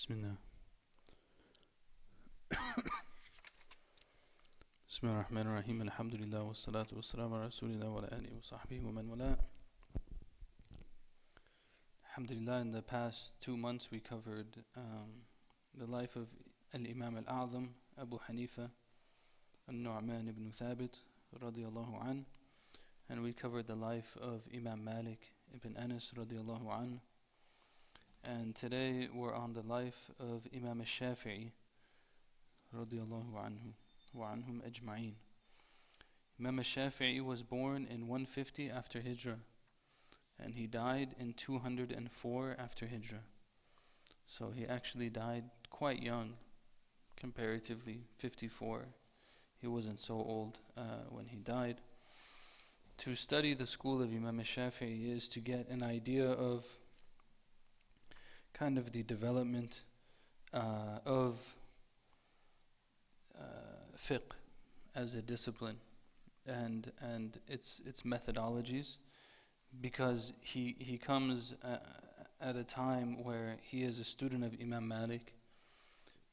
Bismillah. Bismillah ar-Rahman ar-Rahim. Alhamdulillah wa salatu wa salam ala Rasulillah wa ala alihi wa sahbihi wa man wala. Alhamdulillah, in the past 2 months we covered the life of Al-Imam Al-A'zam, Abu Hanifa, Al-Nu'man ibn Thabit, radiyallahu an. And we covered the life of Imam Malik ibn Anas, radiyallahu an. And today we're on the life of Imam ash-Shafi'i, radiyallahu anhu, wa anhum ajma'een. Imam ash-Shafi'i was born in 150 after Hijrah, and he died in 204 after Hijrah. So he actually died quite young, comparatively, 54. He wasn't so old when he died. To study the school of Imam ash-Shafi'i is to get an idea of kind of the development of fiqh as a discipline and its methodologies, because he comes at a time where he is a student of Imam Malik,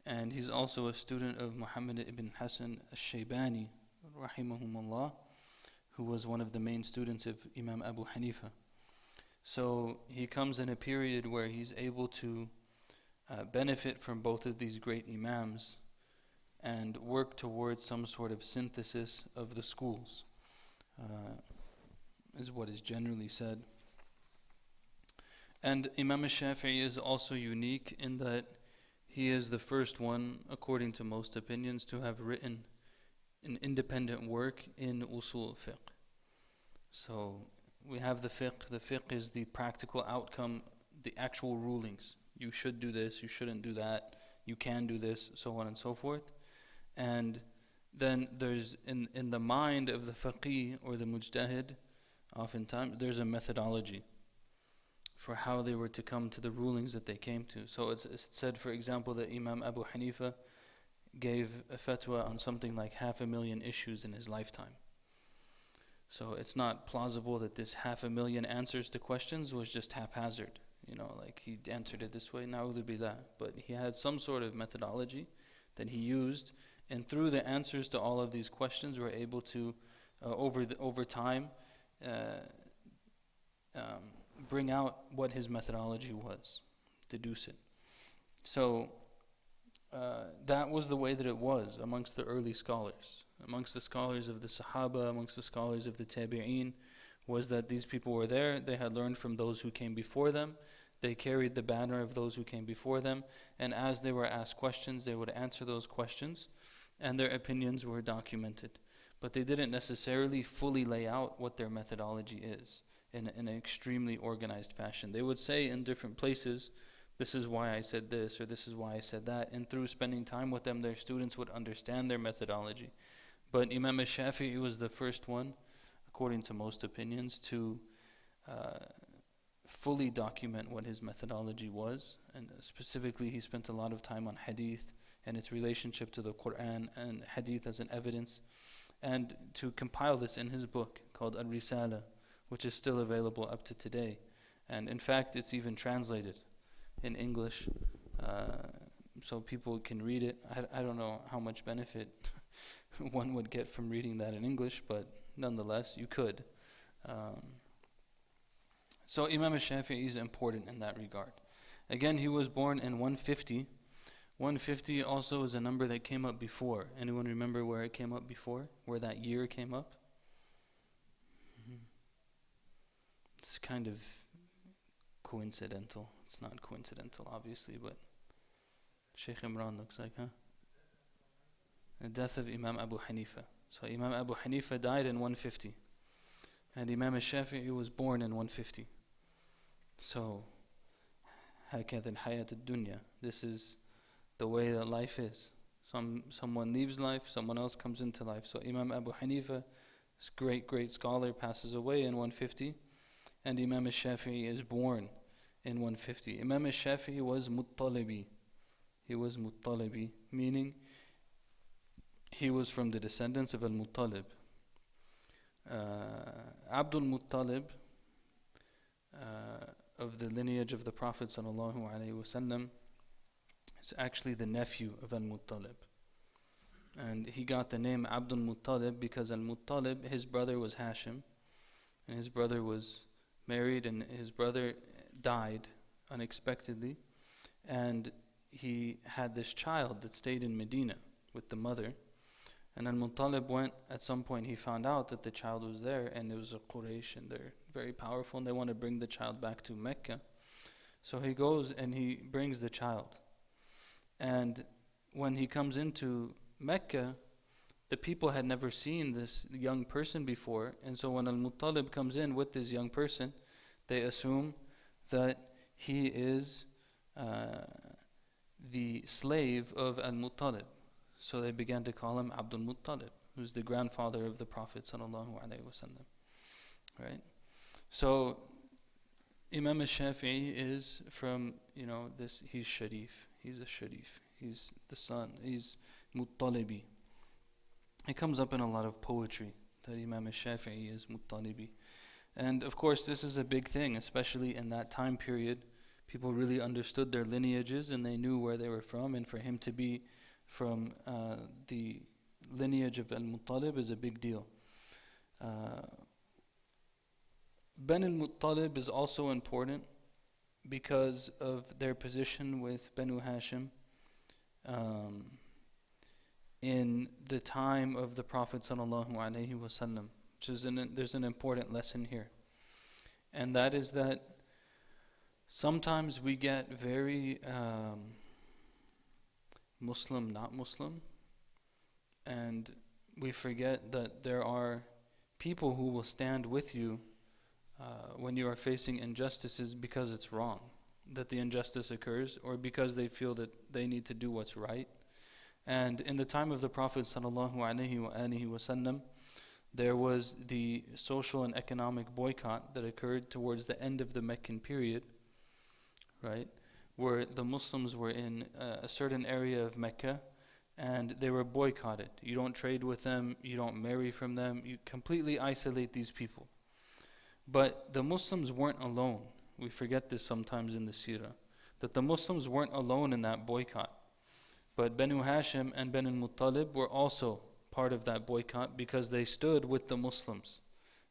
and he's also a student of Muhammad ibn Hassan al-Shaybani, rahimahumullah, who was one of the main students of Imam Abu Hanifa. So he comes in a period where he's able to benefit from both of these great Imams and work towards some sort of synthesis of the schools, is what is generally said. And Imam ash-Shafi'i is also unique in that he is the first one, according to most opinions, to have written an independent work in usul fiqh. So we have the fiqh. The fiqh is the practical outcome, the actual rulings. You should do this, you shouldn't do that, you can do this, so on and so forth. And then there's, in the mind of the faqih or the mujtahid, oftentimes there's a methodology for how they were to come to the rulings that they came to. So it's said, for example, that Imam Abu Hanifa gave a fatwa on something like 500,000 issues in his lifetime. So it's not plausible that this 500,000 answers to questions was just haphazard. Like he answered it this way, na'udhu billah. But he had some sort of methodology that he used, and through the answers to all of these questions, we're able to, over time, bring out what his methodology was, deduce it. So that was the way that it was amongst the early scholars. Amongst the scholars of the Sahaba, amongst the scholars of the Tabi'een, was that these people were there, they had learned from those who came before them, they carried the banner of those who came before them, and as they were asked questions, they would answer those questions, and their opinions were documented. But they didn't necessarily fully lay out what their methodology is in an extremely organized fashion. They would say in different places, this is why I said this, or this is why I said that, and through spending time with them, their students would understand their methodology. But Imam ash-Shafi'i was the first one, according to most opinions, to fully document what his methodology was. And specifically, he spent a lot of time on hadith and its relationship to the Quran and hadith as an evidence, and to compile this in his book called Al-Risala, which is still available up to today. And in fact, it's even translated in English, so people can read it. I don't know how much benefit one would get from reading that in English, but nonetheless, you could. So Imam ash-Shafi'i is important in that regard. Again, he was born in 150. 150 also is a number that came up before. Anyone remember where it came up before? Where that year came up? It's kind of coincidental. It's not coincidental, obviously, but Shaykh Imran looks like, huh? The death of Imam Abu Hanifa. So Imam Abu Hanifa died in 150, and Imam ash-Shafi'i was born in 150. So, هكذا الحياة الدنيا. This is the way that life is. Someone leaves life, someone else comes into life. So Imam Abu Hanifa, this great scholar, passes away in 150, and Imam ash-Shafi'i is born in 150. Imam ash-Shafi'i was Muttalibi. He was Muttalibi, meaning he was from the descendants of Al-Muttalib. Abdul Muttalib, of the lineage of the Prophet ﷺ, is actually the nephew of Al-Muttalib. And he got the name Abdul Muttalib because Al-Muttalib, his brother was Hashim, and his brother was married, and his brother died unexpectedly, and he had this child that stayed in Medina with the mother. And Al-Muttalib went, at some point he found out that the child was there, and it was a Quraysh, and they're very powerful, and they want to bring the child back to Mecca. So he goes and he brings the child. And when he comes into Mecca, the people had never seen this young person before, and so when Al-Muttalib comes in with this young person, they assume that he is the slave of Al-Muttalib. So they began to call him Abdul Muttalib, who's the grandfather of the Prophet sallallahu alaihi wasallam. Right? So Imam ash-Shafi'i is from, this, he's Sharif. He's a Sharif. He's the son. He's Muttalibi. It comes up in a lot of poetry that Imam ash-Shafi'i is Muttalibi. And of course this is a big thing, especially in that time period. People really understood their lineages and they knew where they were from, and for him to be from the lineage of Al-Muttalib is a big deal. Ben al-Muttalib is also important because of their position with Banu Hashim in the time of the Prophet sallallahu alaihi wasallam. There's an important lesson here, and that is that sometimes we get very Muslim, not Muslim, and we forget that there are people who will stand with you when you are facing injustices because it's wrong that the injustice occurs, or because they feel that they need to do what's right. And in the time of the Prophet sallallahu alaihi wasallam, there was the social and economic boycott that occurred towards the end of the Meccan period, right, where the Muslims were in a certain area of Mecca and they were boycotted. You don't trade with them, you don't marry from them, you completely isolate these people. But the Muslims weren't alone. We forget this sometimes in the seerah, that the Muslims weren't alone in that boycott. But Banu Hashim and Banu Muttalib were also part of that boycott because they stood with the Muslims,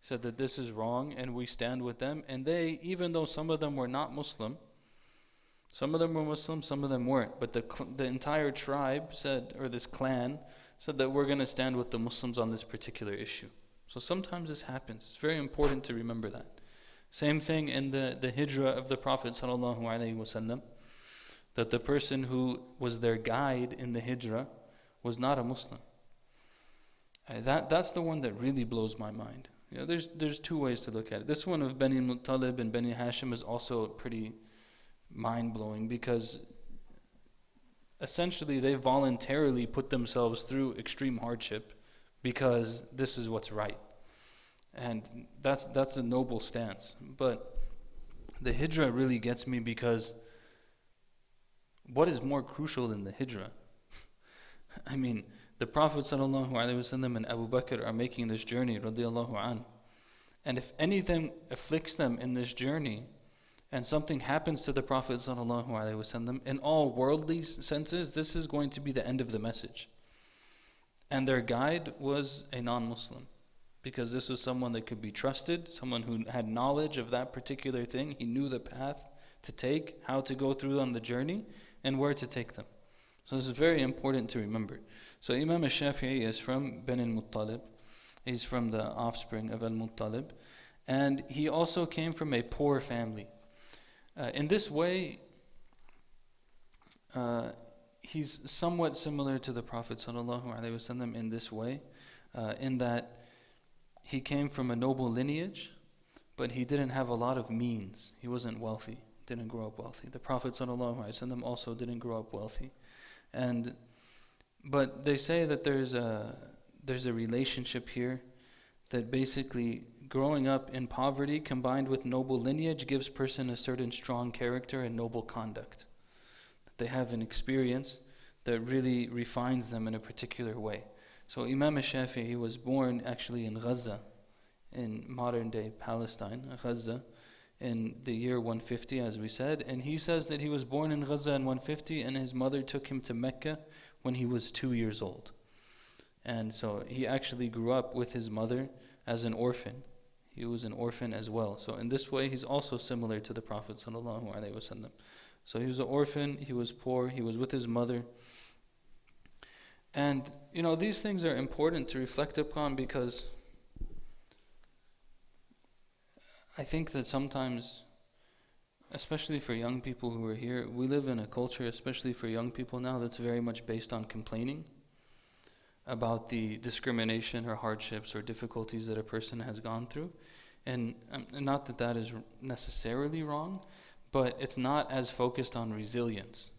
said that this is wrong and we stand with them. And they, even though some of them were not Muslim, some of them were Muslim, some of them weren't, but the entire tribe said, or this clan said, that we're going to stand with the Muslims on this particular issue. So sometimes this happens. It's very important to remember that. Same thing in the hijrah of the Prophet sallallahu alaihi wasallam, that the person who was their guide in the hijrah was not a Muslim. That's the one that really blows my mind. There's two ways to look at it. This one of Bani Muttalib and Bani Hashim is also pretty mind-blowing, because essentially they voluntarily put themselves through extreme hardship because this is what's right. And that's a noble stance. But the hijrah really gets me, because what is more crucial than the hijrah? I mean, the Prophet ﷺ and Abu Bakr are making this journey, radiallahu an. And if anything afflicts them in this journey, and something happens to the Prophet ﷺ, in all worldly senses, this is going to be the end of the message. And their guide was a non-Muslim, because this was someone that could be trusted, someone who had knowledge of that particular thing. He knew the path to take, how to go through on the journey, and where to take them. So this is very important to remember. So Imam ash-Shafi'i is from Bani al-Muttalib. He's from the offspring of al-Muttalib. And he also came from a poor family. In this way, he's somewhat similar to the Prophet ﷺ in this way, in that he came from a noble lineage, but he didn't have a lot of means. He wasn't wealthy, didn't grow up wealthy. The Prophet ﷺ also didn't grow up wealthy. But they say that there's a relationship here, that basically growing up in poverty combined with noble lineage gives person a certain strong character and noble conduct. They have an experience that really refines them in a particular way. So Imam ash-Shafi'i was born actually in Gaza, in modern day Palestine, Gaza, in the year 150, as we said. And he says that he was born in Gaza in 150, and his mother took him to Mecca when he was 2 years old. And so he actually grew up with his mother as an orphan. He was an orphan as well. So in this way, he's also similar to the Prophet ﷺ. So he was an orphan, he was poor, he was with his mother. And, these things are important to reflect upon, because I think that sometimes, especially for young people who are here, we live in a culture, especially for young people now, that's very much based on complaining about the discrimination or hardships or difficulties that a person has gone through. And not that that is necessarily wrong, but it's not as focused on resilience.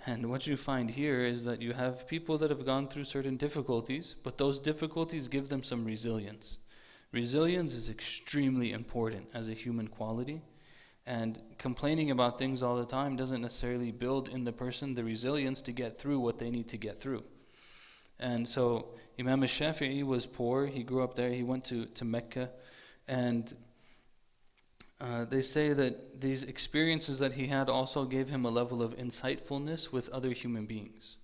And what you find here is that you have people that have gone through certain difficulties, but those difficulties give them some resilience. Resilience is extremely important as a human quality, and complaining about things all the time doesn't necessarily build in the person the resilience to get through what they need to get through. And so Imam ash-Shafi'i was poor, he grew up there, he went to Mecca, and they say that these experiences that he had also gave him a level of insightfulness with other human beings,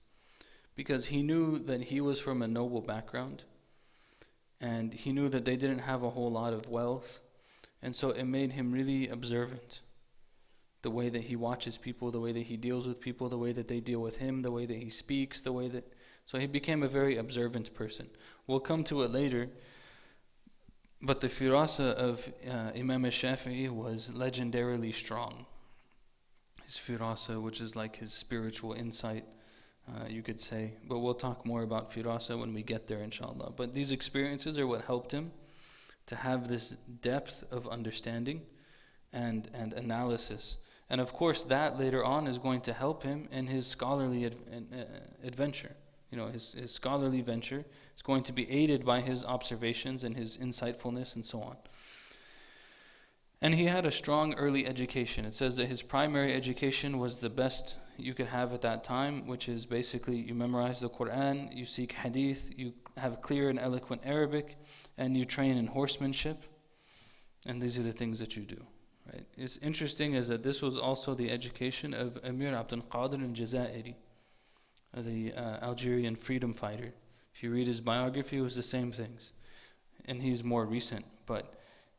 because he knew that he was from a noble background, and he knew that they didn't have a whole lot of wealth, and so it made him really observant. The way that he watches people, the way that he deals with people, the way that they deal with him, the way that he speaks, so he became a very observant person. We'll come to it later. But the firasa of Imam ash-Shafi'i was legendarily strong. His firasa, which is like his spiritual insight, you could say. But we'll talk more about firasa when we get there, inshallah. But these experiences are what helped him to have this depth of understanding and analysis. And of course, that later on is going to help him in his scholarly adventure. His scholarly venture is going to be aided by his observations and his insightfulness and so on. And he had a strong early education. It says that his primary education was the best you could have at that time, which is basically you memorize the Quran, you seek hadith, you have clear and eloquent Arabic, and you train in horsemanship. And these are the things that you do. Right? It's interesting is that this was also the education of Amir Abdul Qadir al-Jazairi, the Algerian freedom fighter. If you read his biography, it was the same things. And he's more recent. But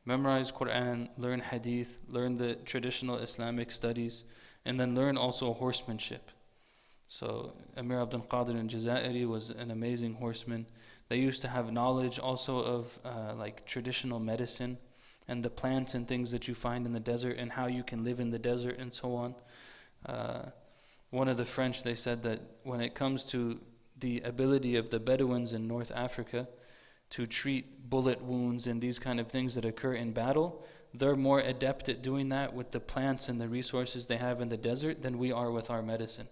memorize Quran, learn hadith, learn the traditional Islamic studies, and then learn also horsemanship. So Amir Abdul Qadir al-Jazairi was an amazing horseman. They used to have knowledge also of like traditional medicine and the plants and things that you find in the desert and how you can live in the desert and so on. One of the French, they said that when it comes to the ability of the Bedouins in North Africa to treat bullet wounds and these kind of things that occur in battle, they're more adept at doing that with the plants and the resources they have in the desert than we are with our medicine.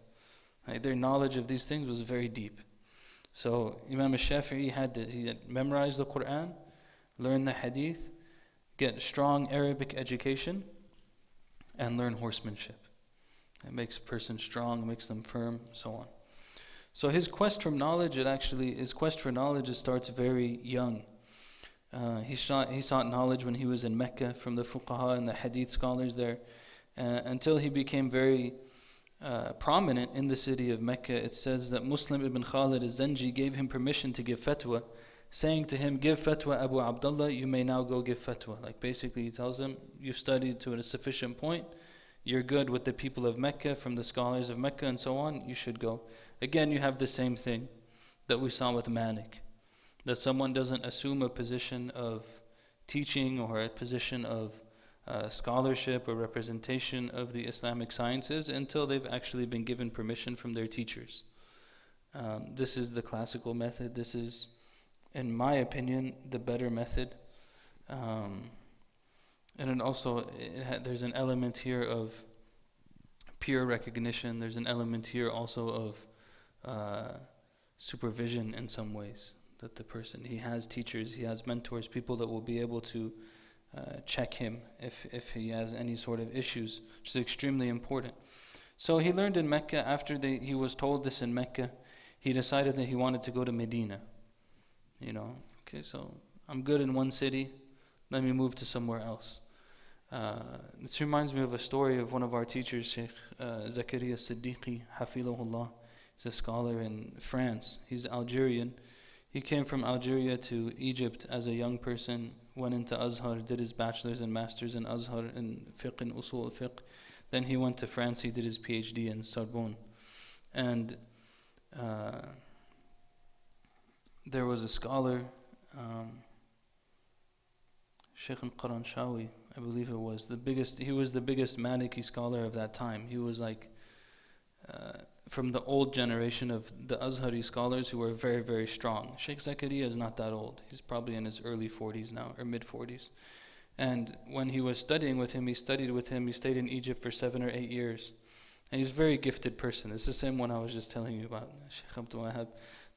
Right? Their knowledge of these things was very deep. So Imam ash-Shafi'i he had memorized the Quran, learn the hadith, get strong Arabic education, and learn horsemanship. It makes a person strong, makes them firm, so on. So his quest for knowledge, it starts very young. He sought knowledge when he was in Mecca from the fuqaha and the hadith scholars there, until he became very prominent in the city of Mecca. It says that Muslim ibn Khalid al-Zanji gave him permission to give fatwa, saying to him, "Give fatwa, Abu Abdullah, you may now go give fatwa." Like basically he tells him, you studied to a sufficient point, you're good with the people of Mecca, from the scholars of Mecca and so on, you should go. Again, you have the same thing that we saw with Malik, that someone doesn't assume a position of teaching or a position of scholarship or representation of the Islamic sciences until they've actually been given permission from their teachers. This is the classical method. This is, in my opinion, the better method. And then also, there's an element here of peer recognition. There's an element here also of supervision in some ways. That the person, he has teachers, he has mentors, people that will be able to check him if he has any sort of issues, which is extremely important. So he learned in Mecca. After he was told this in Mecca, he decided that he wanted to go to Medina. Okay, so I'm good in one city, let me move to somewhere else. This reminds me of a story of one of our teachers, Shaykh Zakaria Siddiqui, Hafidhullah. He's a scholar in France. He's Algerian. He came from Algeria to Egypt as a young person, went into Azhar, did his bachelor's and master's in Azhar in fiqh and usul al-fiqh. Then he went to France, he did his PhD in Sorbonne. And there was a scholar, Shaykh al-Qaranshawi, I believe it was, he was the biggest Maliki scholar of that time. He was like from the old generation of the Azhari scholars who were very, very strong. Shaykh Zakaria is not that old. He's probably in his early 40s now, or mid 40s. And when he was studying with him, he studied with him, he stayed in Egypt for 7 or 8 years. And he's a very gifted person. It's the same one I was just telling you about, Shaykh Abdul Wahab.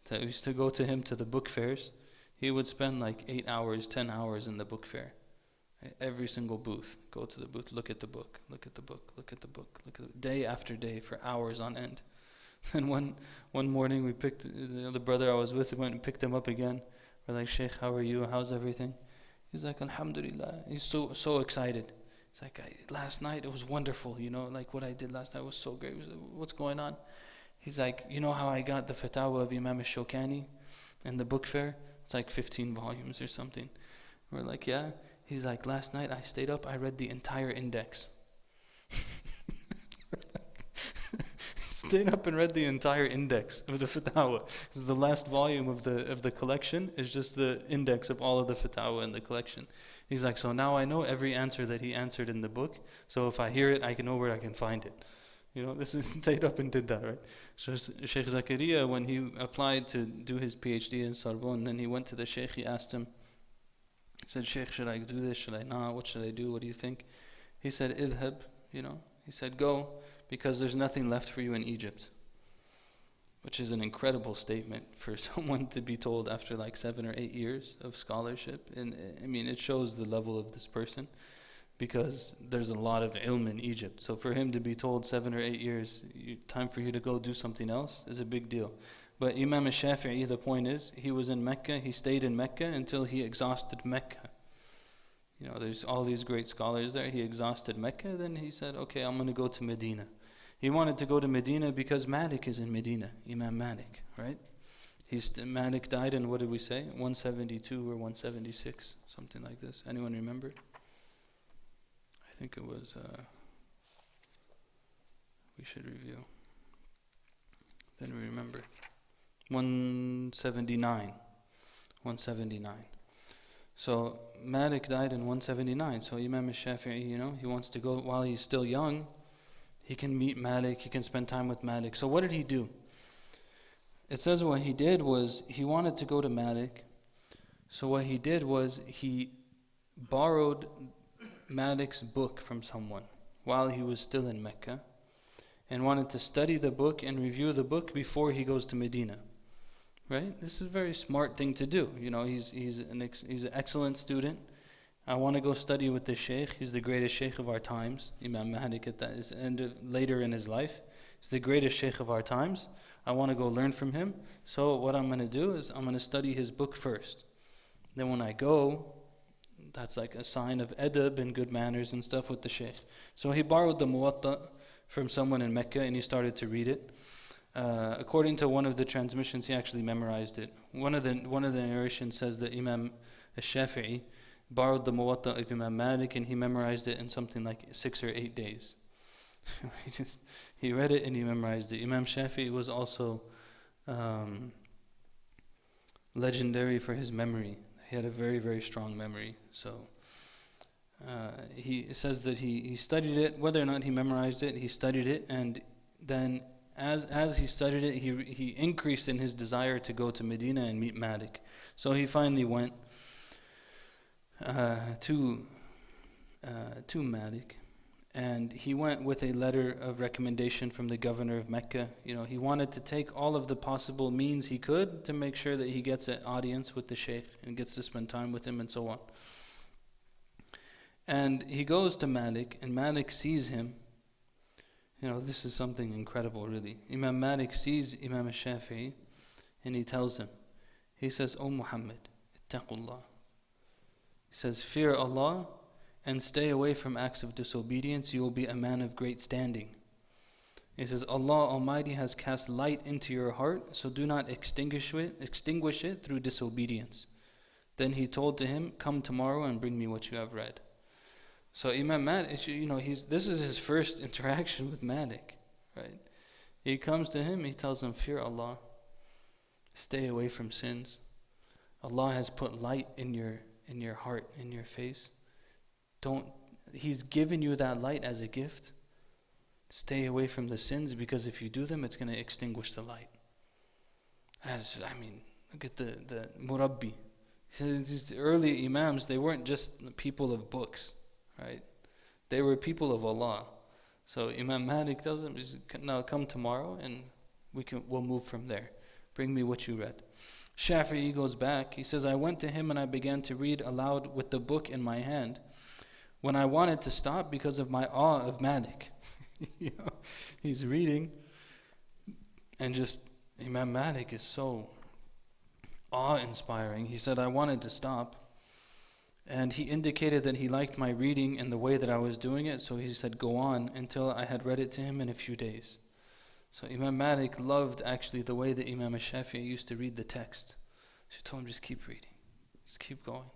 That we used to go to him to the book fairs. He would spend like 8 hours, 10 hours in the book fair. Every single booth, go to the booth, look at the book, look at the book, look at the book, look at the day after day for hours on end. And one morning we picked, the brother I was with, went and picked him up again. We're like, Shaykh, how are you? How's everything? He's like, Alhamdulillah. He's so excited. He's like, last night it was wonderful, like what I did last night was so great. What's going on? He's like, you know how I got the fatwa of Imam ash-Shafi'i in the book fair? It's like 15 volumes or something. We're like, yeah. He's like, last night I stayed up, I read the entire index. Stayed up and read the entire index of the fatwa. Because the last volume of the collection is just the index of all of the fatwa in the collection. He's like, so now I know every answer that he answered in the book. So if I hear it, I can know where I can find it. This is stayed up and did that, right? So Shaykh Zakaria, when he applied to do his PhD in Sorbonne, then he went to the Shaykh, he asked him, he said, Shaykh, should I do this? Should I not? What should I do? What do you think? He said, idhab, he said, go, because there's nothing left for you in Egypt. Which is an incredible statement for someone to be told after like 7 or 8 years of scholarship. And I mean, it shows the level of this person, because there's a lot of ilm in Egypt. So for him to be told 7 or 8 years, time for you to go do something else, is a big deal. But Imam ash-Shafi'i, the point is, he was in Mecca, he stayed in Mecca until he exhausted Mecca. There's all these great scholars there, he exhausted Mecca, then he said, okay, I'm going to go to Medina. He wanted to go to Medina because Malik is in Medina, Imam Malik, right? Malik died in, what did we say, 172 or 176, something like this. Anyone remember? I think it was, we should review. Then we remember. 179. So Malik died in 179. So Imam ash-Shafi'i, he wants to go while he's still young. He can meet Malik, he can spend time with Malik. So what did he do? It says what he did was, he wanted to go to Malik. So what he did was, he borrowed Malik's book from someone while he was still in Mecca, and wanted to study the book and review the book before he goes to Medina. Right? This is a very smart thing to do. He's an excellent student. I want to go study with the Shaykh. He's the greatest Shaykh of our times. Imam Malik at that is later in his life. He's the greatest Shaykh of our times. I want to go learn from him. So what I'm going to do is I'm going to study his book first. Then when I go, that's like a sign of adab and good manners and stuff with the Shaykh. So he borrowed the Muwatta from someone in Mecca and he started to read it. According to one of the transmissions, he actually memorized it. One of the narrations says that Imam ash-Shafi'i borrowed the Muwatta of Imam Malik and he memorized it in something like 6 or 8 days. He read it and he memorized it. Imam Shafi'i was also legendary for his memory. He had a very, very strong memory. So he says that he studied it, whether or not he memorized it, he studied it, and then as he studied it, he increased in his desire to go to Medina and meet Malik. So he finally went to Malik, and he went with a letter of recommendation from the governor of Mecca. He wanted to take all of the possible means he could to make sure that he gets an audience with the Shaykh and gets to spend time with him and so on. And he goes to Malik, and Malik sees him. This is something incredible, really. Imam Malik sees Imam ash-Shafi'i, and he tells him, he says, O Muhammad, ittaqullah. He says, fear Allah and stay away from acts of disobedience, you will be a man of great standing. He says, Allah Almighty has cast light into your heart, so do not extinguish it through disobedience. Then he told to him, come tomorrow and bring me what you have read. So Imam Malik, this is his first interaction with Malik, right? He comes to him, he tells him, fear Allah, stay away from sins. Allah has put light in your heart, in your face. He's given you that light as a gift. Stay away from the sins, because if you do them, it's going to extinguish the light. Look at the Murabbi. These early Imams, they weren't just people of books, right? They were people of Allah. So Imam Malik tells them, now come tomorrow and we'll move from there. Bring me what you read. Shafi'i goes back. He says, I went to him and I began to read aloud with the book in my hand. When I wanted to stop because of my awe of Malik. He's reading, and just Imam Malik is so awe-inspiring. He said, I wanted to stop, and he indicated that he liked my reading and the way that I was doing it, so he said, go on, until I had read it to him in a few days. So Imam Malik loved actually the way that Imam ash-Shafi'i used to read the text. So he told him, just keep reading, just keep going.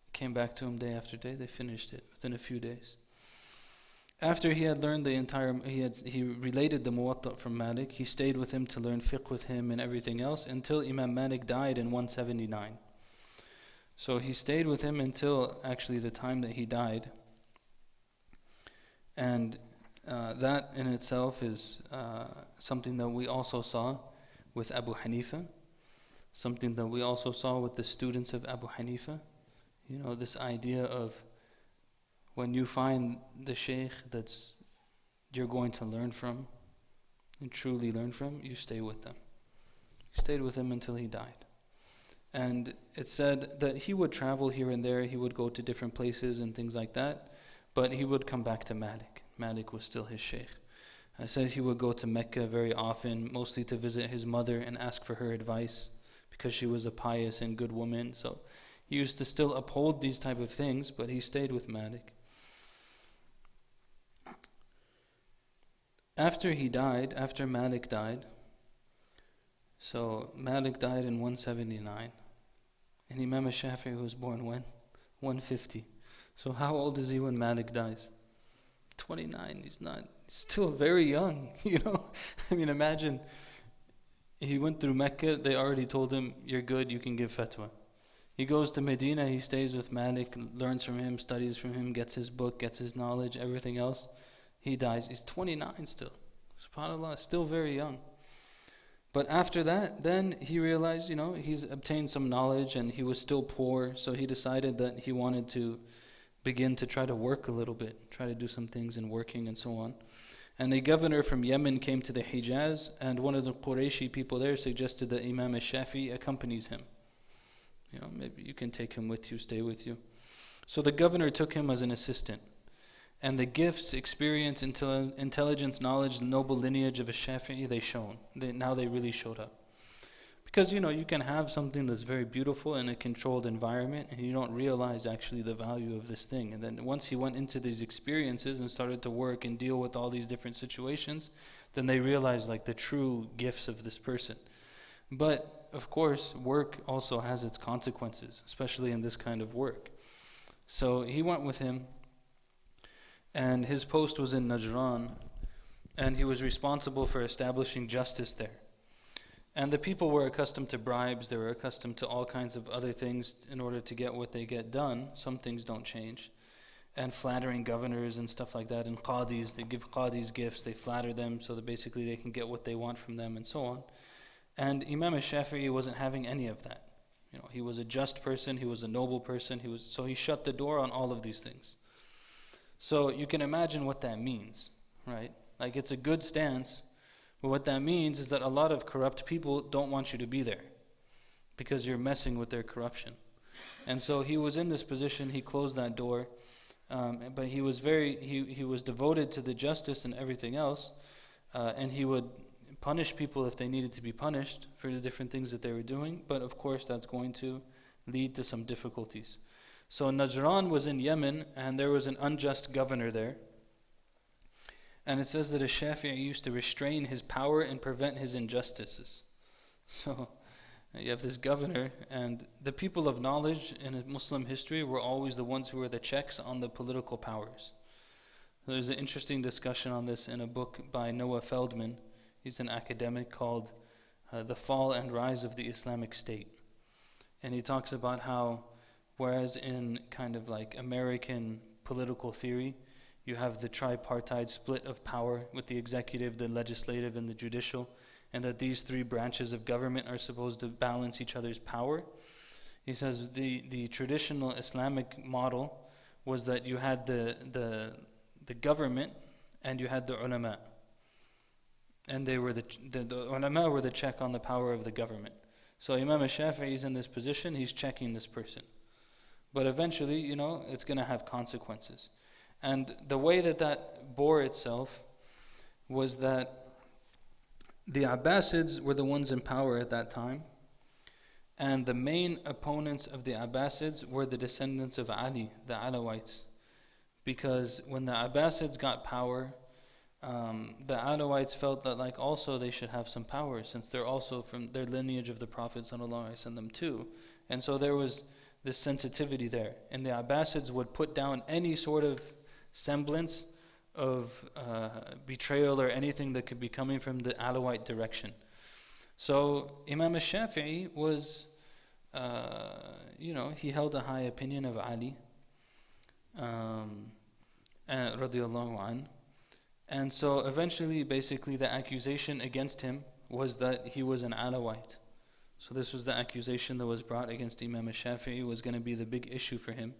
He came back to him day after day. They finished it within a few days. After he had learned he related the Muwatta from Malik, he stayed with him to learn fiqh with him and everything else until Imam Malik died in 179. So he stayed with him until actually the time that he died. And that in itself is something that we also saw with Abu Hanifa, something that we also saw with the students of Abu Hanifa. This idea of when you find the Shaykh you're going to learn from and truly learn from, you stay with them. He stayed with him until he died. And it said that he would travel here and there, he would go to different places and things like that, but he would come back to Malik. Malik was still his Shaykh. I said he would go to Mecca very often, mostly to visit his mother and ask for her advice, because she was a pious and good woman. So he used to still uphold these type of things, but he stayed with Malik. After Malik died, so Malik died in 179, and Imam ash-Shafi'i was born when? 150. So how old is he when Malik dies? 29. He's still very young, Imagine, he went through Mecca, they already told him, you're good, you can give fatwa. He goes to Medina, he stays with Malik, learns from him, studies from him, gets his book, gets his knowledge, everything else. He dies. He's 29 still. SubhanAllah, still very young. But after that, then he realized, he's obtained some knowledge and he was still poor, so he decided that he wanted to begin to try to work a little bit, try to do some things in working and so on. And a governor from Yemen came to the Hijaz, and one of the Qurayshi people there suggested that Imam ash-Shafi'i accompanies him. Maybe you can take him with you, stay with you. So the governor took him as an assistant. And the gifts, experience, intelligence, knowledge, noble lineage of ash-Shafi'i, they shone. Now they really showed up. Because, you can have something that's very beautiful in a controlled environment and you don't realize actually the value of this thing. And then once he went into these experiences and started to work and deal with all these different situations, then they realized the true gifts of this person. But, of course, work also has its consequences, especially in this kind of work. So he went with him. And his post was in Najran, and he was responsible for establishing justice there. And the people were accustomed to bribes, they were accustomed to all kinds of other things in order to get what they get done. Some things don't change. And flattering governors and stuff like that, and qadis, they give qadis gifts, they flatter them so that basically they can get what they want from them and so on. And Imam ash-Shafi'i wasn't having any of that. He was a just person, he was a noble person, so he shut the door on all of these things. So you can imagine what that means, right? It's a good stance, but what that means is that a lot of corrupt people don't want you to be there because you're messing with their corruption. And so he was in this position, he closed that door, but he was he was devoted to the justice and everything else, and he would punish people if they needed to be punished for the different things that they were doing, but of course that's going to lead to some difficulties. So Najran was in Yemen, and there was an unjust governor there. And it says that a Shafi'i used to restrain his power and prevent his injustices. So you have this governor, and the people of knowledge in Muslim history were always the ones who were the checks on the political powers. There's an interesting discussion on this in a book by Noah Feldman. He's an academic, called The Fall and Rise of the Islamic State. And he talks about how, whereas in kind of like American political theory, you have the tripartite split of power with the executive, the legislative, and the judicial, and that these three branches of government are supposed to balance each other's power. He says the traditional Islamic model was that you had the government and you had the ulama. And they were the ulama were the check on the power of the government. So Imam ash-Shafi'i is in this position, he's checking this person. But eventually, it's going to have consequences. And the way that bore itself was that the Abbasids were the ones in power at that time. And the main opponents of the Abbasids were the descendants of Ali, the Alawites. Because when the Abbasids got power, the Alawites felt that also they should have some power, since they're also from their lineage of the Prophet ﷺ too. And so there was this sensitivity there. And the Abbasids would put down any sort of semblance of betrayal or anything that could be coming from the Alawite direction. So Imam ash-Shafi'i was, he held a high opinion of Ali, radiallahu anh. And so eventually, basically, the accusation against him was that he was an Alawite. So this was the accusation that was brought against Imam ash-Shafi'i, was going to be the big issue for him.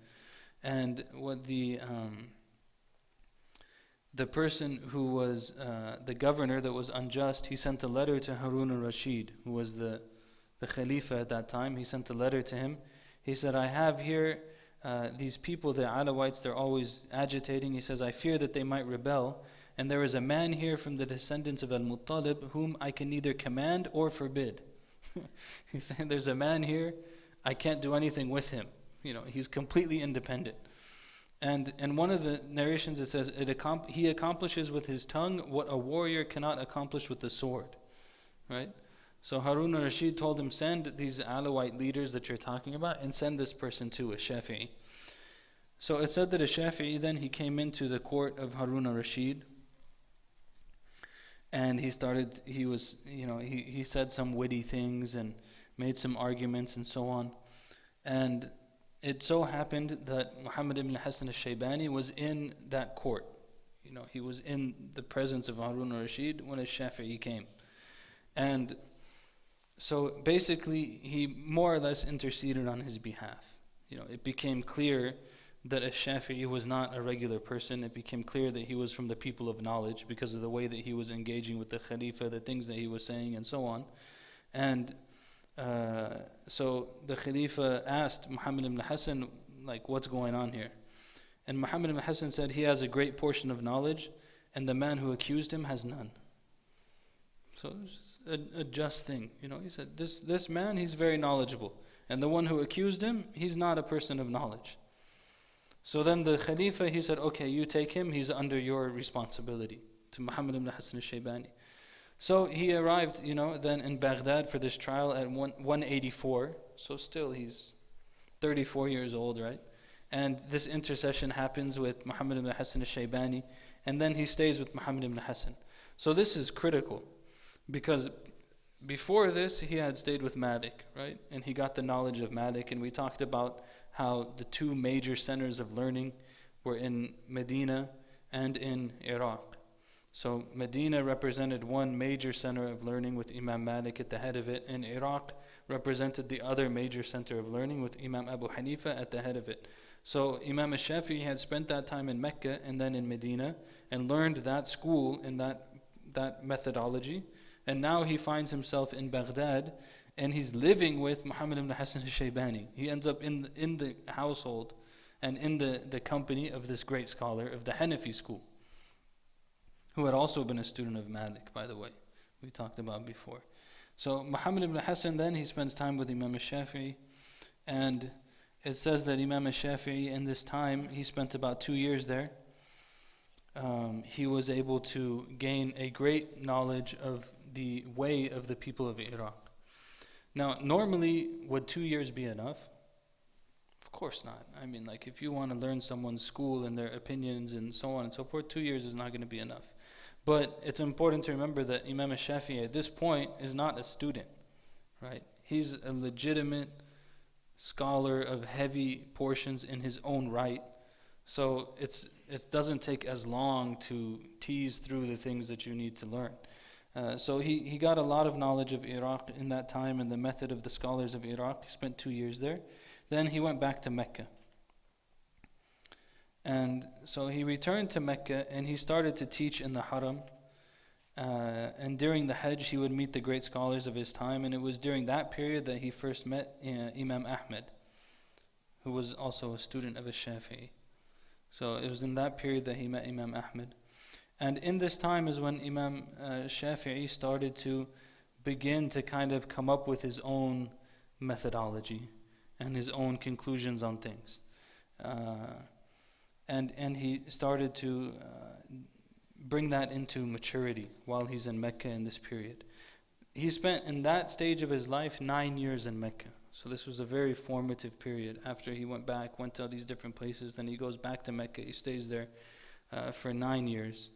And what the person who was the governor that was unjust, he sent a letter to Harun al-Rashid, who was the Khalifa at that time. He sent a letter to him. He said, I have here these people, the Alawites, they're always agitating. He says, I fear that they might rebel. And there is a man here from the descendants of Al-Muttalib whom I can neither command or forbid. He's saying, there's a man here, I can't do anything with him. He's completely independent. And in one of the narrations it says, he accomplishes with his tongue what a warrior cannot accomplish with the sword. Right? So Harun al-Rashid told him, send these Alawite leaders that you're talking about, and send this person to ash-Shafi'i. So it said that ash-Shafi'i then, he came into the court of Harun al-Rashid, and he said some witty things and made some arguments and so on. And it so happened that Muhammad ibn Hassan al-Shaybani was in that court. He was in the presence of Harun al-Rashid when ash-Shafi'i came. And so basically, he more or less interceded on his behalf. It became clear that ash-Shafi'i was not a regular person. It became clear that he was from the people of knowledge because of the way that he was engaging with the Khalifa, the things that he was saying, and so on. And so the Khalifa asked Muhammad ibn Hassan, what's going on here? And Muhammad ibn Hassan said, he has a great portion of knowledge, and the man who accused him has none. So it's a just thing. He said, this man, he's very knowledgeable. And the one who accused him, he's not a person of knowledge. So then the Khalifa, he said, okay, you take him, he's under your responsibility, to Muhammad ibn Hassan al-Shaybani. So he arrived, then in Baghdad for this trial at 184. So still he's 34 years old, right? And this intercession happens with Muhammad ibn Hassan al-Shaybani, and then he stays with Muhammad ibn Hassan. So this is critical, because before this he had stayed with Malik, right? And he got the knowledge of Malik, and we talked about how the two major centers of learning were in Medina and in Iraq. So Medina represented one major center of learning with Imam Malik at the head of it, and Iraq represented the other major center of learning with Imam Abu Hanifa at the head of it. So Imam ash-Shafi'i had spent that time in Mecca and then in Medina and learned that school and that methodology, and now he finds himself in Baghdad and he's living with Muhammad ibn Hassan al-Shaybani. He ends up in the household and in the company of this great scholar of the Hanafi school, who had also been a student of Malik, by the way, we talked about before. So Muhammad ibn Hassan then, he spends time with Imam ash-Shafi'i, and it says that Imam ash-Shafi'i in this time, he spent about 2 years there. He was able to gain a great knowledge of the way of the people of Iraq. Now, normally, would 2 years be enough? Of course not. I mean, like, if you want to learn someone's school and their opinions and so on and so forth, 2 years is not going to be enough. But it's important to remember that Imam ash-Shafi'i at this point is not a student, right? He's a legitimate scholar of heavy portions in his own right. So it doesn't take as long to tease through the things that you need to learn. So he got a lot of knowledge of Iraq in that time and the method of the scholars of Iraq. He spent 2 years there. Then he went back to Mecca. And so he returned to Mecca and he started to teach in the Haram. And during the Hajj, he would meet the great scholars of his time. And it was during that period that he first met Imam Ahmed, who was also a student of ash-Shafi'i. So it was in that period that he met Imam Ahmed. And in this time is when Imam Shafi'i started to begin to kind of come up with his own methodology and his own conclusions on things. And he started to bring that into maturity while he's in Mecca in this period. He spent in that stage of his life 9 years in Mecca. So this was a very formative period. After he went to all these different places, then he goes back to Mecca. He stays there for 9 years.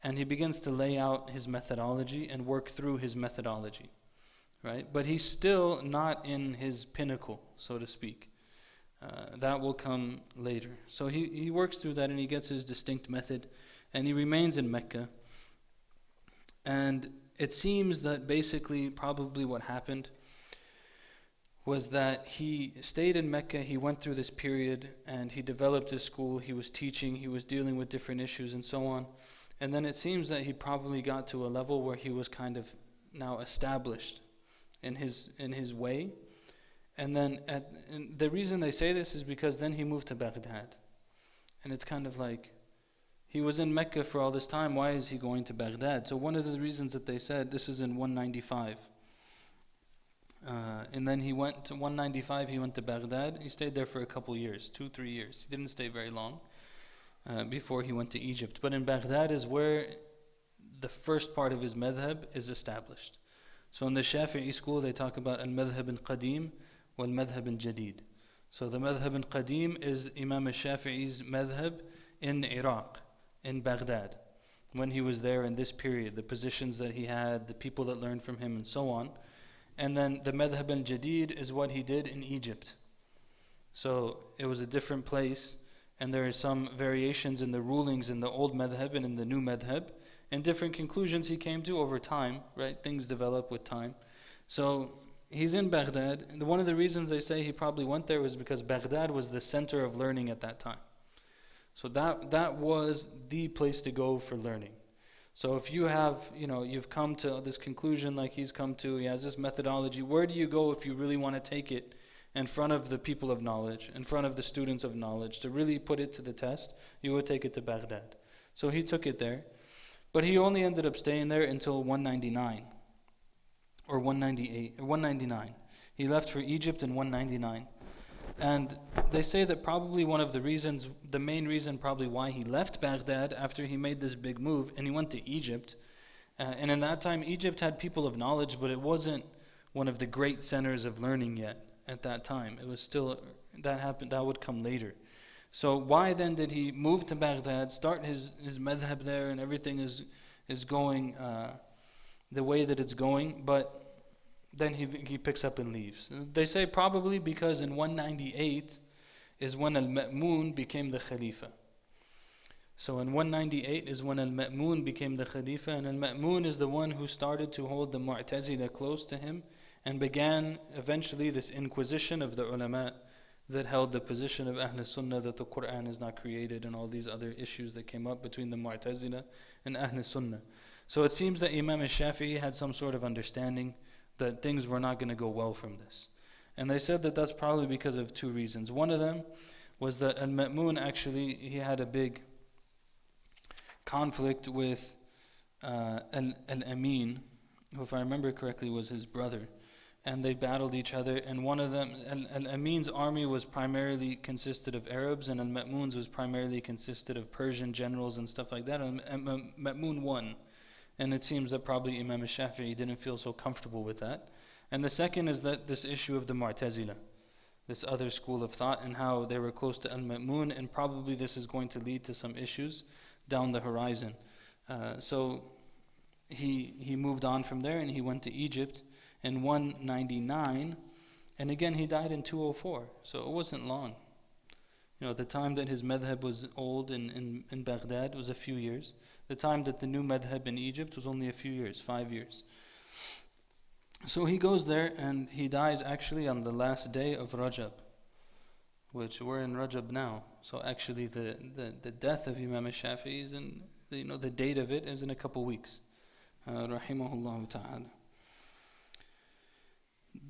And he begins to lay out his methodology and work through his methodology, right? But he's still not in his pinnacle, so to speak. That will come later. So he works through that and he gets his distinct method and he remains in Mecca. And it seems that basically probably what happened was that he stayed in Mecca, he went through this period and he developed his school, he was teaching, he was dealing with different issues and so on. And then it seems that he probably got to a level where he was kind of now established in his way. And then and the reason they say this is because then he moved to Baghdad. And it's kind of like, he was in Mecca for all this time, why is he going to Baghdad? So one of the reasons that they said, this is in 195. And then he went to 195, he went to Baghdad. He stayed there for a couple years, 2-3 years. He didn't stay very long before he went to Egypt. But in Baghdad is where the first part of his madhab is established. So in the Shafi'i school, they talk about al-madhab al-qadim wal-madhab al-jadid. So the madhab al-qadim is Imam al-Shafi'i's madhab in Iraq, in Baghdad, when he was there in this period, the positions that he had, the people that learned from him and so on. And then the madhab al-jadid is what he did in Egypt. So it was a different place, and there are some variations in the rulings in the old madhab and in the new madhab, and different conclusions he came to over time, right? Things develop with time. So he's in Baghdad, and one of the reasons they say he probably went there was because Baghdad was the center of learning at that time. So that was the place to go for learning. So if you have, you've come to this conclusion like he's come to, he has this methodology, where do you go if you really want to take it in front of the people of knowledge, in front of the students of knowledge, to really put it to the test? You would take it to Baghdad. So he took it there. But he only ended up staying there until 199 or 198 or 199. He left for Egypt in 199. And they say that probably one of the reasons, the main reason probably why he left Baghdad after he made this big move and he went to Egypt. And in that time, Egypt had people of knowledge, but it wasn't one of the great centers of learning yet at that time. It was still, that would come later. So why then did he move to Baghdad, start his madhab there, and everything is going the way that it's going, but then he picks up and leaves. They say probably because in 198 is when al-Ma'mun became the Khalifa. So in 198 is when al-Ma'mun became the Khalifa, and al-Ma'mun is the one who started to hold the Mu'tazila close to him and began eventually this inquisition of the ulama that held the position of Ahl Sunnah that the Quran is not created and all these other issues that came up between the Mu'tazila and Ahl Sunnah. So it seems that Imam al-Shafi'i had some sort of understanding that things were not going to go well from this. And they said that that's probably because of two reasons. One of them was that al-Ma'mun actually, he had a big conflict with al-Amin, who if I remember correctly was his brother. and they battled each other. And one of them, Al-Amin's army was primarily consisted of Arabs, and Al-Ma'mun's was primarily consisted of Persian generals and stuff like that. And Ma'mun won. And it seems that probably Imam al-Shafi'i didn't feel so comfortable with that. And the second is that this issue of the Mu'tazila, this other school of thought, and how they were close to Al-Ma'mun, and probably this is going to lead to some issues down the horizon. So he moved on from there and he went to Egypt in 199, and again he died in 204, so it wasn't long. The time that his madhab was old in Baghdad was a few years. The time that the new madhab in Egypt was only a few years, 5 years. So he goes there and he dies actually on the last day of Rajab, which we're in Rajab now. So actually the death of Imam al-Shafi'i is in, the date of it is in a couple weeks. Rahimahullah ta'ala.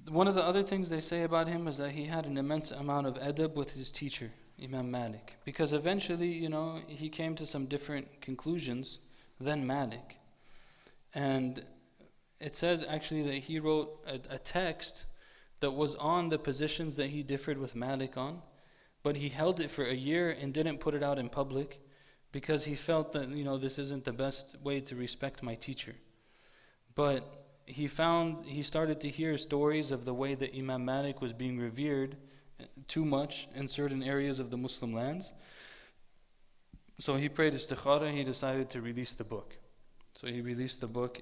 One of the other things they say about him is that he had an immense amount of adab with his teacher, Imam Malik. Because eventually, he came to some different conclusions than Malik. And it says actually that he wrote a text that was on the positions that he differed with Malik on, but he held it for a year and didn't put it out in public because he felt that, this isn't the best way to respect my teacher. But he started to hear stories of the way that Imam Malik was being revered too much in certain areas of the Muslim lands. So he prayed istikhara and he decided to release the book. So he released the book,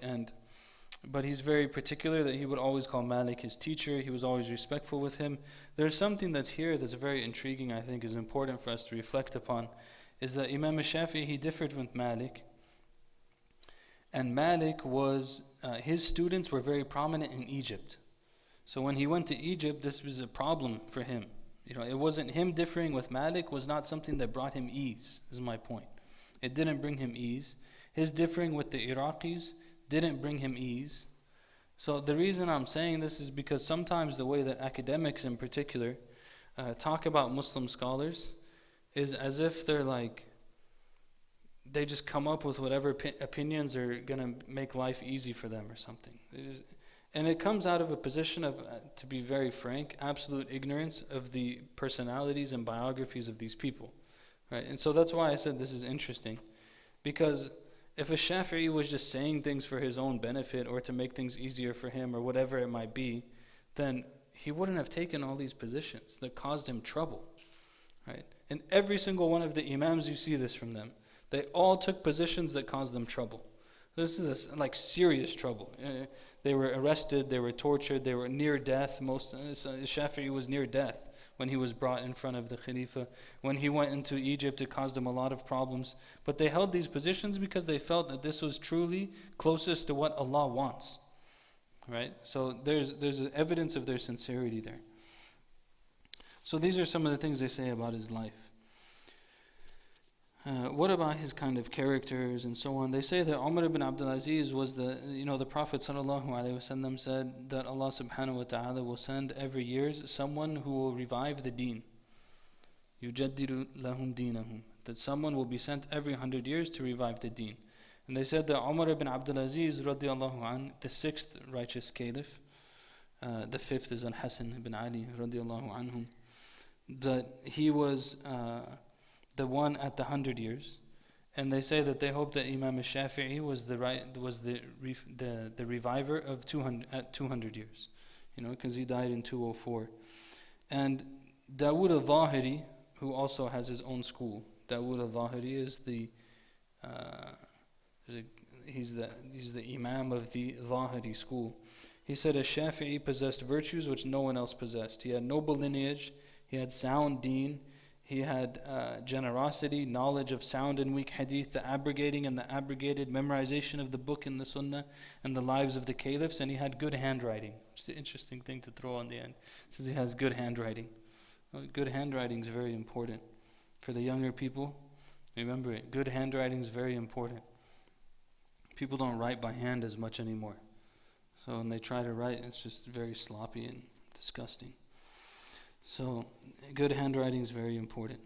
but he's very particular that he would always call Malik his teacher. He was always respectful with him. There's something that's here that's very intriguing, I think is important for us to reflect upon, is that Imam al-Shafi'i, he differed with Malik. And Malik was, his students were very prominent in Egypt. So when he went to Egypt, this was a problem for him. It wasn't him differing with Malik was not something that brought him ease, is my point. It didn't bring him ease. His differing with the Iraqis didn't bring him ease. So the reason I'm saying this is because sometimes the way that academics in particular talk about Muslim scholars is as if they're like, they just come up with whatever opinions are going to make life easy for them or something. And it comes out of a position of, to be very frank, absolute ignorance of the personalities and biographies of these people. Right? And so that's why I said this is interesting. Because if a Shafi'i was just saying things for his own benefit or to make things easier for him or whatever it might be, then he wouldn't have taken all these positions that caused him trouble. Right? And every single one of the Imams, you see this from them. They all took positions that caused them trouble. This is serious trouble. They were arrested, they were tortured, they were near death. Shafi'i was near death when he was brought in front of the Khalifa. When he went into Egypt, it caused them a lot of problems. But they held these positions because they felt that this was truly closest to what Allah wants. Right? So there's evidence of their sincerity there. So these are some of the things they say about his life. What about his kind of characters and so on? They say that Umar ibn Abdul Aziz was the Prophet sallallahu alaihi wasallam said that Allah subhanahu wa ta'ala will send every year someone who will revive the deen. يُجَدِّدُ لَهُمْ دِينَهُمْ. That someone will be sent every 100 years to revive the deen. And they said that Umar ibn Abdul Aziz radiallahu anh, the 6th righteous caliph, the 5th is Al-Hasan ibn Ali radiallahu anhum, that he was the one at the 100 years, and they say that they hope that Imam al-Shafi'i was the reviver of 200 at 200 years, because he died in 204. And Dawood al-Zahiri, who also has his own school, Dawood al-Zahiri is he's the Imam of the Zahiri school. He said al-Shafi'i possessed virtues which no one else possessed. He had noble lineage, he had sound deen, he had generosity, knowledge of sound and weak hadith, the abrogating and the abrogated, memorization of the book and the sunnah, and the lives of the caliphs, and he had good handwriting. It's an interesting thing to throw on the end. It says he has good handwriting. Good handwriting is very important. For the younger people, remember it, good handwriting is very important. People don't write by hand as much anymore. So when they try to write, it's just very sloppy and disgusting. So good handwriting is very important.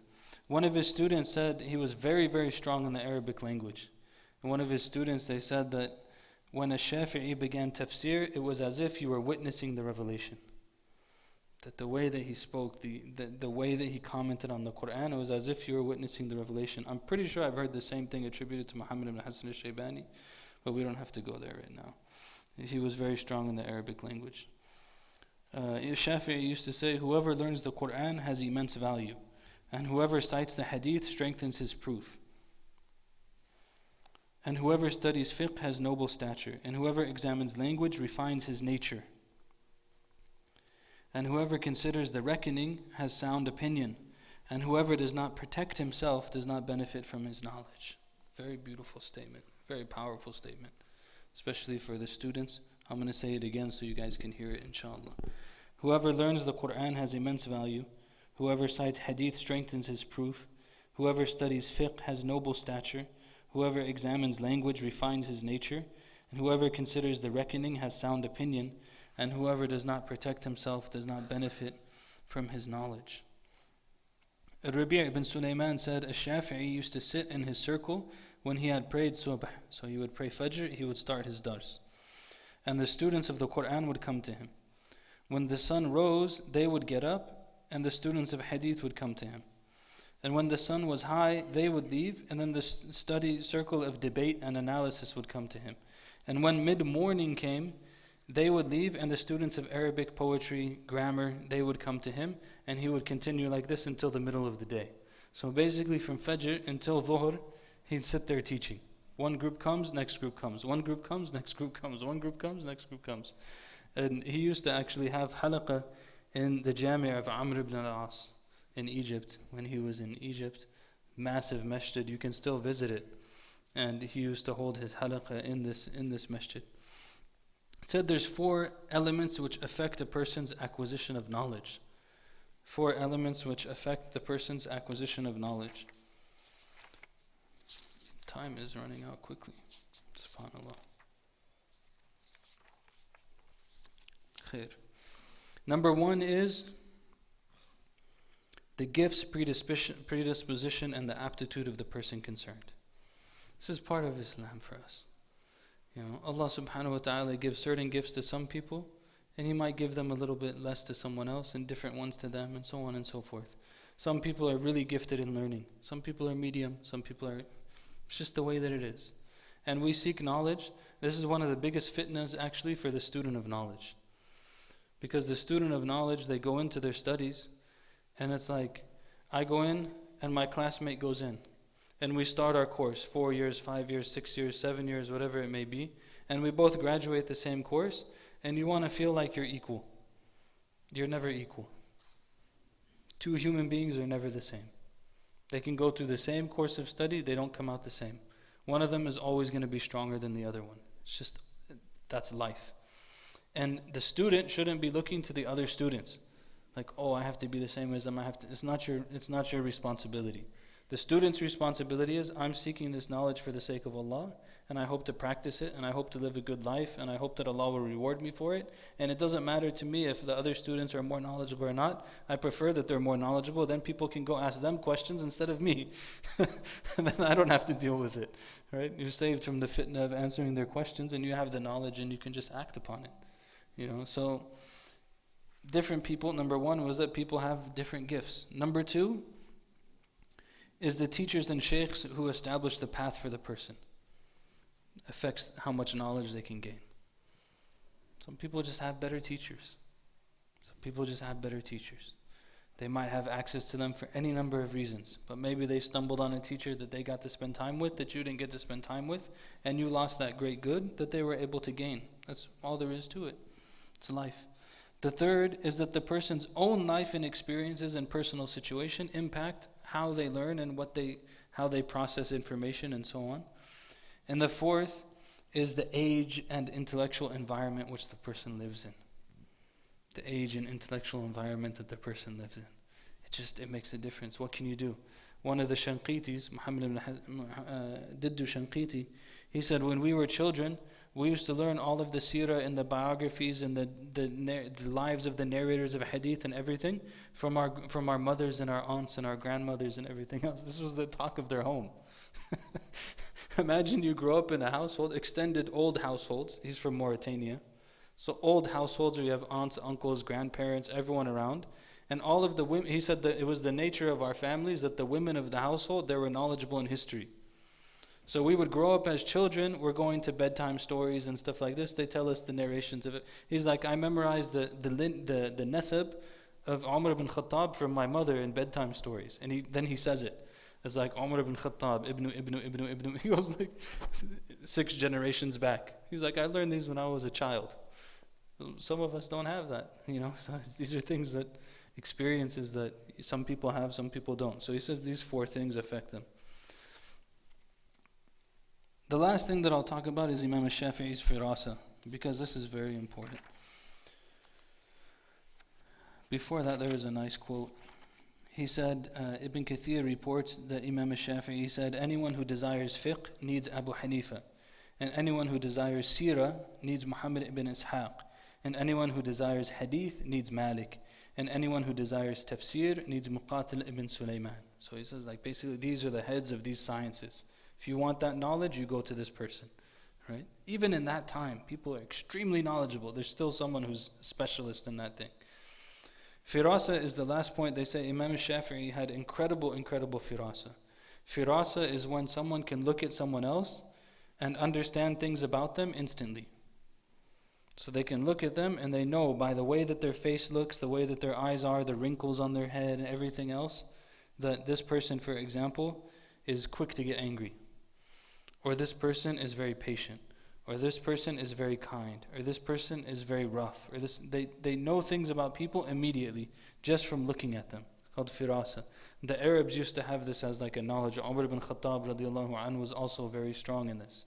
One of his students said he was very, very strong in the Arabic language. And one of his students, they said that when ash-Shafi'i began tafsir, it was as if you were witnessing the revelation. That the way that he spoke, the way that he commented on the Quran, it was as if you were witnessing the revelation. I'm pretty sure I've heard the same thing attributed to Muhammad ibn Hassan al-Shaybani, but we don't have to go there right now. He was very strong in the Arabic language. Shafi'i used to say, whoever learns the Quran has immense value, and whoever cites the hadith strengthens his proof. And whoever studies fiqh has noble stature, and whoever examines language refines his nature. And whoever considers the reckoning has sound opinion, and whoever does not protect himself does not benefit from his knowledge. Very beautiful statement, very powerful statement, especially for the students. I'm going to say it again so you guys can hear it, inshallah. Whoever learns the Quran has immense value. Whoever cites hadith strengthens his proof. Whoever studies fiqh has noble stature. Whoever examines language refines his nature. And whoever considers the reckoning has sound opinion. And whoever does not protect himself does not benefit from his knowledge. Rabi' ibn Sulaiman said, ash-Shafi'i used to sit in his circle when he had prayed subh. So he would pray fajr, he would start his dars. And the students of the Quran would come to him. When the sun rose, they would get up, and the students of hadith would come to him. And when the sun was high, they would leave, and then the study circle of debate and analysis would come to him. And when mid-morning came, they would leave, and the students of Arabic, poetry, grammar, they would come to him, and he would continue like this until the middle of the day. So basically from Fajr until Dhuhr, he'd sit there teaching. One group comes, next group comes. One group comes, next group comes. One group comes, next group comes. And he used to actually have halaqah in the Jami' of Amr ibn al-As in Egypt. When he was in Egypt, massive masjid, you can still visit it. And he used to hold his halaqah in this masjid. It said there's 4 elements which affect a person's acquisition of knowledge. 4 elements which affect the person's acquisition of knowledge. Time is running out quickly. SubhanAllah. Khair. Number 1 is the gifts, predisposition, and the aptitude of the person concerned. This is part of Islam for us. You know, Allah subhanahu wa ta'ala gives certain gifts to some people, and He might give them a little bit less to someone else, and different ones to them, and so on and so forth. Some people are really gifted in learning. Some people are medium. Some people are... It's just the way that it is. And we seek knowledge. This is one of the biggest fitnas actually for the student of knowledge. Because the student of knowledge, they go into their studies, and it's like, I go in, and my classmate goes in. And we start our course, 4 years, 5 years, 6 years, 7 years, whatever it may be. And we both graduate the same course, and you want to feel like you're equal. You're never equal. 2 human beings are never the same. They can go through the same course of study, they don't come out the same. One of them is always going to be stronger than the other one. It's just, that's life. And the student shouldn't be looking to the other students. Like, oh, I have to be the same as them. It's not your responsibility. The student's responsibility is, I'm seeking this knowledge for the sake of Allah, and I hope to practice it, and I hope to live a good life, and I hope that Allah will reward me for it. And it doesn't matter to me if the other students are more knowledgeable or not. I prefer that they're more knowledgeable. Then people can go ask them questions instead of me. And then I don't have to deal with it. Right? You're saved from the fitna of answering their questions, and you have the knowledge, and you can just act upon it. You know, so different people. Number 1 was that people have different gifts. Number 2 is the teachers and shaykhs who establish the path for the person. Affects how much knowledge they can gain. Some people just have better teachers. Some people just have better teachers. They might have access to them for any number of reasons, but maybe they stumbled on a teacher that they got to spend time with that you didn't get to spend time with, and you lost that great good that they were able to gain. That's all there is to it. It's life. The third is that the person's own life and experiences and personal situation impact how they learn and how they process information and so on. And the fourth is the age and intellectual environment which the person lives in. The age and intellectual environment that the person lives in. It makes a difference. What can you do? One of the Shanqitis, Muhammad ibn Diddu Shanqiti, he said, when we were children, we used to learn all of the seerah and the biographies and the lives of the narrators of hadith and everything from our mothers and our aunts and our grandmothers and everything else. This was the talk of their home. Imagine you grow up in a household, extended old households. He's from Mauritania. So old households where you have aunts, uncles, grandparents, everyone around. And all of the women, he said that it was the nature of our families that the women of the household, they were knowledgeable in history. So we would grow up as children, we're going to bedtime stories and stuff like this. They tell us the narrations of it. He's like, I memorized the nasab of Umar ibn Khattab from my mother in bedtime stories. And then he says it. It's like Umar ibn Khattab, ibn. He goes like 6 generations back. He's like, I learned these when I was a child. Some of us don't have that, So these are things that, experiences that some people have, some people don't. So he says these 4 things affect them. The last thing that I'll talk about is Imam ash-Shafi'i's firasa, because this is very important. Before that, there is a nice quote. He said, Ibn Kathir reports that Imam ash-Shafi'i said, anyone who desires fiqh needs Abu Hanifa, and anyone who desires seerah needs Muhammad ibn Ishaq, and anyone who desires hadith needs Malik, and anyone who desires tafsir needs Muqatil ibn Sulaiman. So he says, like, basically these are the heads of these sciences. If you want that knowledge, you go to this person, right? Even in that time, people are extremely knowledgeable. There's still someone who's a specialist in that thing. Firasa is the last point. They say Imam Shafi'i had incredible firasa. Firasa is when someone can look at someone else and understand things about them instantly. So they can look at them and they know by the way that their face looks, the way that their eyes are, the wrinkles on their head and everything else, that this person, for example, is quick to get angry. Or this person is very patient. Or this person is very kind. Or this person is very rough. Or they know things about people immediately just from looking at them. It's called firasa. The Arabs used to have this as like a knowledge. Umar ibn Khattab radiallahu anhu was also very strong in this.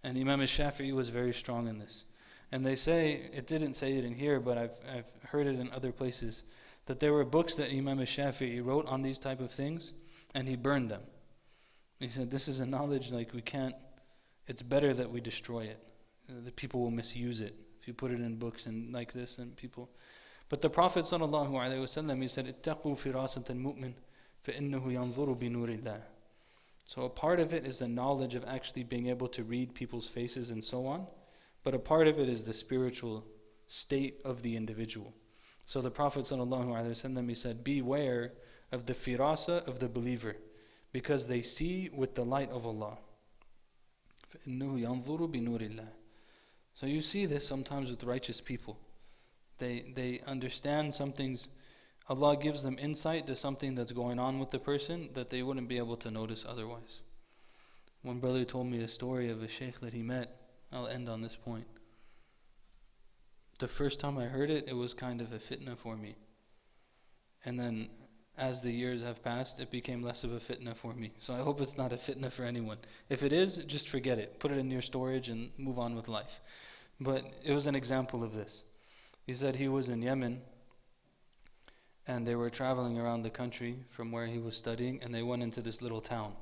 And Imam ash-Shafi'i was very strong in this. And they say, it didn't say it in here, but I've heard it in other places, that there were books that Imam ash-Shafi'i wrote on these type of things, and he burned them. He said, this is a knowledge like we can't, it's better that we destroy it. The people will misuse it if you put it in books and like this, and people. But the Prophet ﷺ, he said, اتقوا فراسة المؤمن فإنه ينظر بنور الله. So a part of it is the knowledge of actually being able to read people's faces and so on. But a part of it is the spiritual state of the individual. So the Prophet ﷺ, he said, beware of the firasa of the believer, because they see with the light of Allah. فَإِنَّهُ يَنظُرُ بِنُورِ اللَّهِ. So you see this sometimes with righteous people. They understand some things. Allah gives them insight to something that's going on with the person that they wouldn't be able to notice otherwise. One brother told me a story of a Shaykh that he met. I'll end on this point. The first time I heard it, it was kind of a fitna for me. And then as the years have passed, it became less of a fitna for me. So I hope it's not a fitna for anyone. If it is, just forget it. Put it in your storage and move on with life. But it was an example of this. He said he was in Yemen, and they were traveling around the country from where he was studying, and they went into this little town.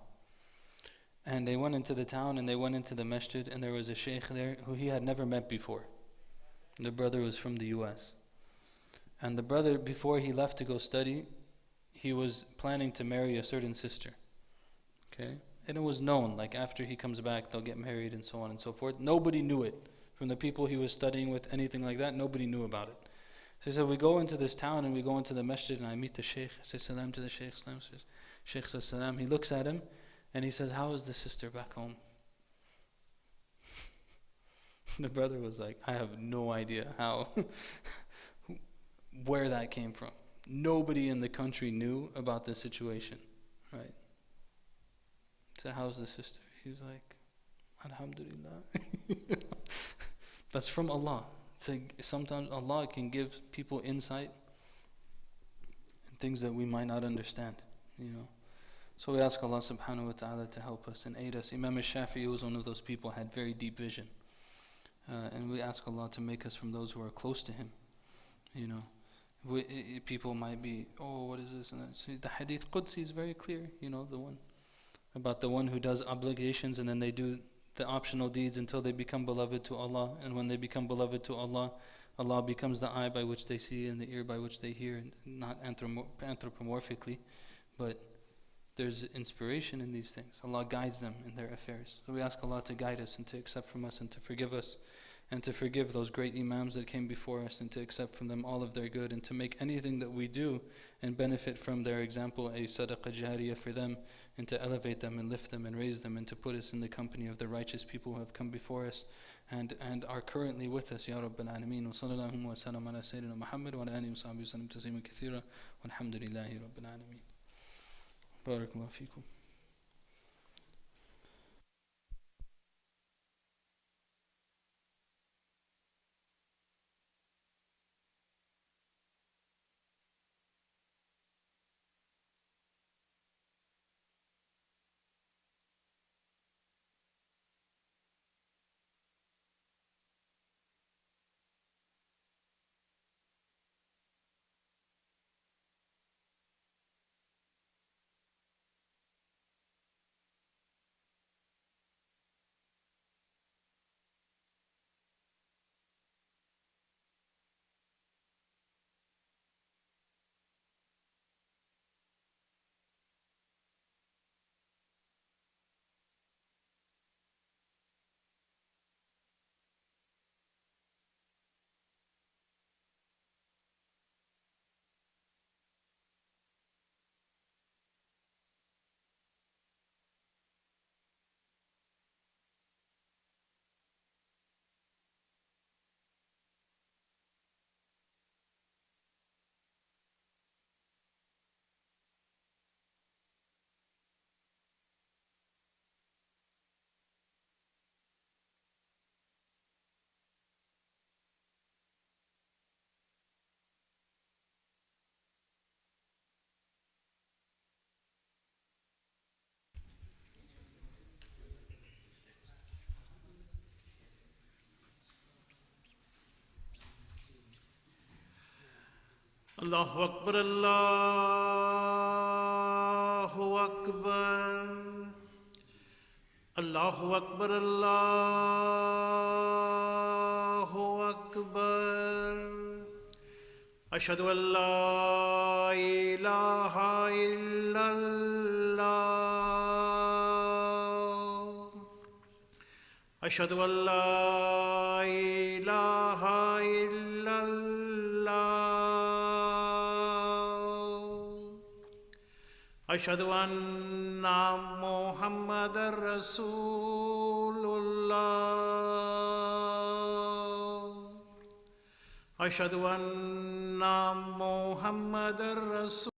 And they went into the town and they went into the masjid, and there was a shaykh there who he had never met before. The brother was from the US. And the brother, before he left to go study, he was planning to marry a certain sister. Okay? And it was known, like after he comes back, they'll get married and so on and so forth. Nobody knew it. From the people he was studying with, anything like that, nobody knew about it. So he said, we go into this town and we go into the masjid and I meet the shaykh. I say salam to the shaykh. Shaykh says salam. He looks at him and he says, how is the sister back home? The brother was like, I have no idea how, where that came from. Nobody in the country knew about this situation, right? So how's the sister? He was like, Alhamdulillah. That's from Allah. It's like sometimes Allah can give people insight in things that we might not understand, So we ask Allah subhanahu wa ta'ala to help us and aid us. Imam ash-Shafi'i was one of those people who had very deep vision. And we ask Allah to make us from those who are close to Him. People might be, what is this and that. So the hadith Qudsi is very clear, the one about the one who does obligations and then they do the optional deeds until they become beloved to Allah. And when they become beloved to Allah, Allah becomes the eye by which they see and the ear by which they hear, not anthropomorphically, but there's inspiration in these things. Allah guides them in their affairs. So we ask Allah to guide us and to accept from us and to forgive us and to forgive those great Imams that came before us and to accept from them all of their good and to make anything that we do and benefit from their example a sadaqah jariyah for them and to elevate them and lift them and raise them and to put us in the company of the righteous people who have come before us and are currently with us. Ya Rabbil Alameen. Wa sallallahu wa sallam ala Sayyidina Muhammad wa ala alihi wa sahbihi wa sallam tasliman kathira walhamdulillahi Rabbil Alameen. Barakallahu feekum. Allahu Akbar, Allahu Akbar, Allahu Akbar, Allahu Akbar. Ashhadu an la ilaha illallah. Ashhadu an la ilaha illallah. Ashhadu anna Muhammadar Rasulullah. Ashhadu anna Muhammadar Rasulullah.